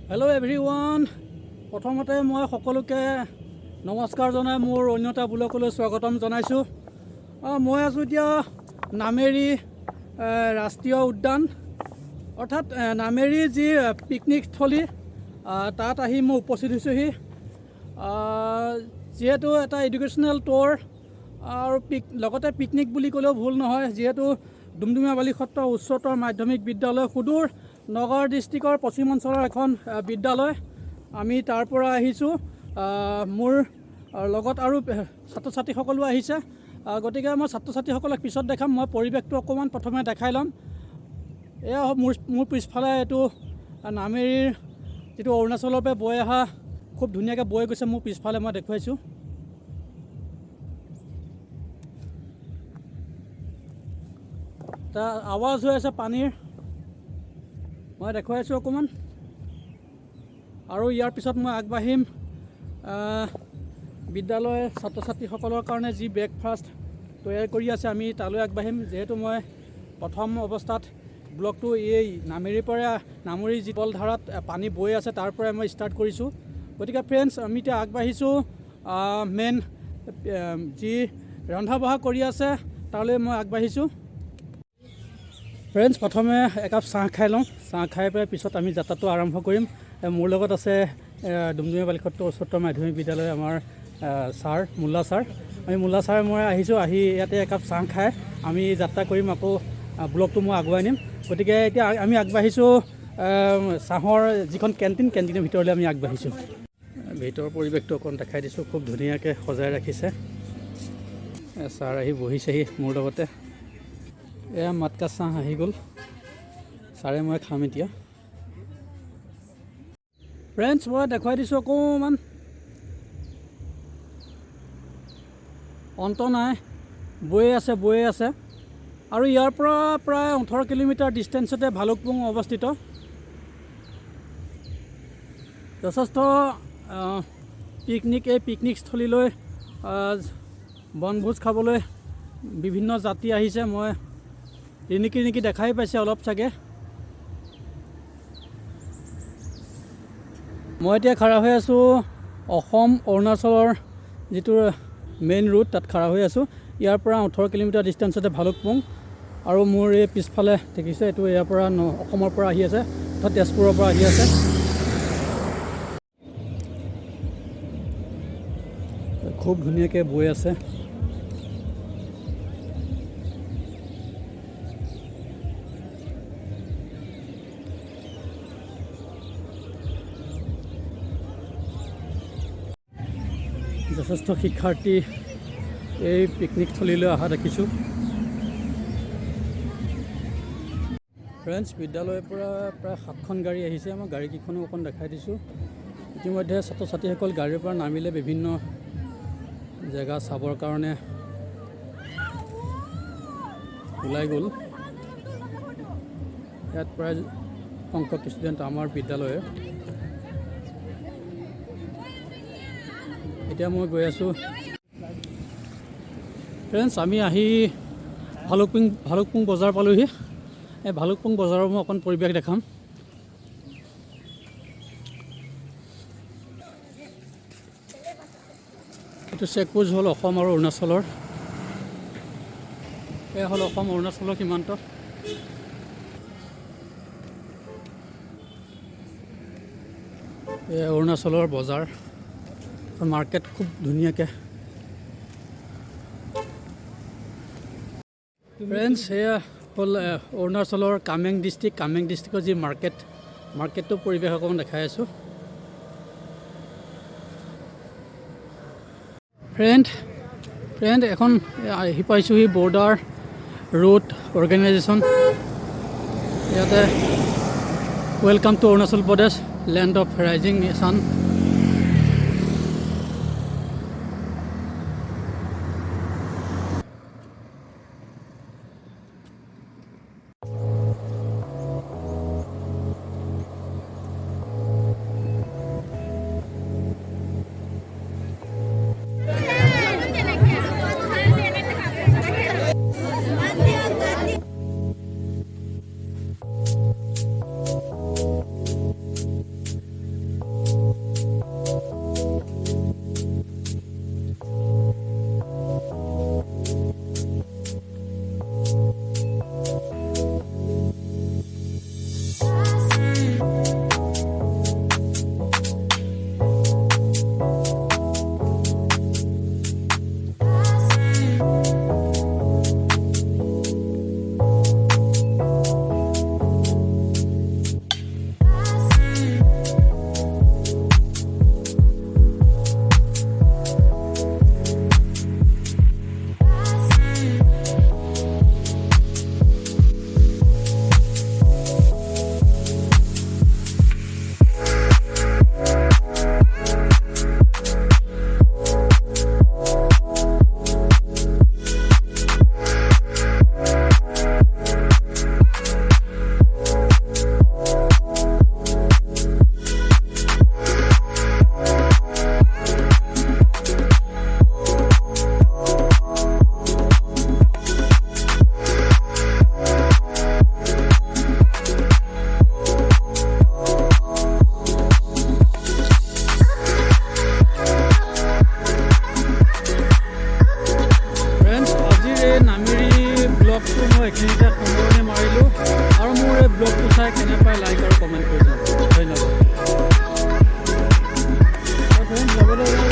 Hello' everyone, প্ৰথমতে মই সকলোকে নমস্কাৰ জনাই মোৰ অন্য এটা ব্লগলৈ স্বাগতম জনাইছোঁ। মই আছোঁ এতিয়া নামেৰি ৰাষ্ট্ৰীয় উদ্যান, অৰ্থাৎ নামেৰি যি পিকনিক স্থলী, তাত আহি মই উপস্থিত হৈছোঁহি। যিহেতু এটা এডুকেশ্যনেল টুৰ আৰু লগতে পিকনিক বুলি ক'লেও ভুল নহয়, যিহেতু ডুমডুমীয়া বালি সত্ৰ উচ্চতৰ মাধ্যমিক বিদ্যালয় সুদূৰ নগাঁও ডিষ্ট্ৰিক্টৰ পশ্চিম অঞ্চলৰ এখন বিদ্যালয়। আমি তাৰ পৰা আহিছোঁ, মোৰ লগত আৰু ছাত্ৰ ছাত্ৰীসকলো আহিছে। গতিকে মই ছাত্ৰ ছাত্ৰীসকলক পিছত দেখাম। মই পৰিৱেশটো অকণমান প্ৰথমে দেখাই ল'ম। এয়া মোৰ পিছফালে এইটো নামেৰিৰ যিটো অৰুণাচলৰ পৰা বৈ অহা খুব ধুনীয়াকৈ বৈ গৈছে, মোৰ পিছফালে মই দেখুৱাইছোঁ। এটা আৱাজ হৈ আছে পানীৰ, মই দেখুৱাইছোঁ অকণমান। আৰু ইয়াৰ পিছত মই আগবাঢ়িম বিদ্যালয়ৰ ছাত্ৰ ছাত্ৰীসকলৰ কাৰণে যি ব্ৰেকফাষ্ট তৈয়াৰ কৰি আছে, আমি তালৈ আগবাঢ়িম। যিহেতু মই প্ৰথম অৱস্থাত ব্লগটো এই নামেৰিৰ পৰা নামেৰি যি জলধাৰাত পানী বৈ আছে তাৰ পৰাই মই ষ্টাৰ্ট কৰিছোঁ। গতিকে ফ্ৰেণ্ডছ, আমি এতিয়া আগবাঢ়িছোঁ মেইন যি ৰন্ধা বঢ়া কৰি আছে তালৈ মই আগবাঢ়িছোঁ। ফ্ৰেণ্ডছ, প্ৰথমে একাপ চাহ খাই লওঁ। চাহ খাই পেলাই পিছত আমি যাত্ৰাটো আৰম্ভ কৰিম। মোৰ লগত আছে ডুমডুমীয়া বালি সত্ৰ উচ্চতৰ মাধ্যমিক বিদ্যালয় আমাৰ ছাৰ মোল্লা ছাৰ। আমি মোল্লা ছাৰ মই আহিছোঁ, আহি ইয়াতে একাপ চাহ খাই আমি যাত্ৰা কৰিম, আকৌ ব্লগটো মই আগুৱাই নিম। গতিকে এতিয়া আমি আগবাঢ়িছোঁ চাহৰ যিখন কেণ্টিনৰ ভিতৰলৈ আমি আগবাঢ়িছোঁ। ভিতৰৰ পৰিৱেশটো অকণ দেখাই দিছোঁ, খুব ধুনীয়াকৈ সজাই ৰাখিছে। ছাৰ আহি বহিছেহি মোৰ লগতে। এয়া মাতকা চাহ আহি গ'ল, ছাৰে মই খাম এতিয়া। ফ্ৰেণ্ডছ, মই দেখুৱাই দিছোঁ অকণমান, অন্ত নাই, বৈয়ে আছে। আৰু ইয়াৰ পৰা প্ৰায় 18 কিলোমিটাৰ ডিষ্টেঞ্চতে ভালুকপুং অৱস্থিত। যথেষ্ট পিকনিকস্থলীলৈ বনভোজ খাবলৈ বিভিন্ন জাতি আহিছে। মই ৰিণিকি দেখাই পাইছে অলপ চাগে। মই এতিয়া খাৰা হৈ আছোঁ অসম অৰুণাচলৰ যিটো মেইন ৰোড, তাত খাৰা হৈ আছোঁ। ইয়াৰ পৰা 18 কিলোমিটাৰ ডিষ্টেঞ্চতে ভালুকপুং। আৰু মোৰ এই পিছফালে দেখিছে, এইটো ইয়াৰ পৰা অসমৰ পৰা আহি আছে, অৰ্থাৎ তেজপুৰৰ পৰা আহি আছে। খুব ধুনীয়াকৈ বৈ আছে। যথেষ্ট শিক্ষাৰ্থী এই পিকনিকস্থলীলৈ অহা দেখিছোঁ। ফ্ৰেণ্ডছ, বিদ্যালয়ৰ পৰা প্ৰায় 7খন গাড়ী আহিছে। মই গাড়ীকেইখনো অকণ দেখাই দিছোঁ। ইতিমধ্যে ছাত্ৰ ছাত্ৰীসকল গাড়ীৰ পৰা নামিলে বিভিন্ন জেগা চাবৰ কাৰণে ওলাই গ'ল। ইয়াত প্ৰায় সংখ্যক ষ্টুডেণ্ট আমাৰ বিদ্যালয়ৰ। এতিয়া মই গৈ আছোঁ। ফ্ৰেণ্ডছ, আমি আহি ভালুকপুং বজাৰ পালোঁহি। এই ভালুকপুং বজাৰৰ মই অকণ পৰিৱেশ দেখাম। এইটো চেকপোষ্ট হ'ল অসম আৰু অৰুণাচলৰ। এয়া হ'ল অসম অৰুণাচলৰ সীমান্ত। এয়া অৰুণাচলৰ বজাৰ, মাৰ্কেট খুব ধুনীয়াকৈ। ফ্ৰেণ্ডছ, এয়া হ'ল অৰুণাচলৰ কামেং ডিষ্ট্ৰিক্টৰ যি মাৰ্কেটটো পৰিৱেশ অকণমান দেখাই আছোঁ। ফ্ৰেণ্ড এখন আহি পাইছোঁহি বৰ্ডাৰ ৰোড অৰ্গেনাইজেশ্যন। ইয়াতে welcome to Arunachal Pradesh, land of rising San. সামৰণি মাৰিলোঁ আৰু মোৰ এই ব্লগটো চাই কেনে পাই লাইক আৰু কমেণ্ট কৰি যাওঁ। ধন্যবাদ।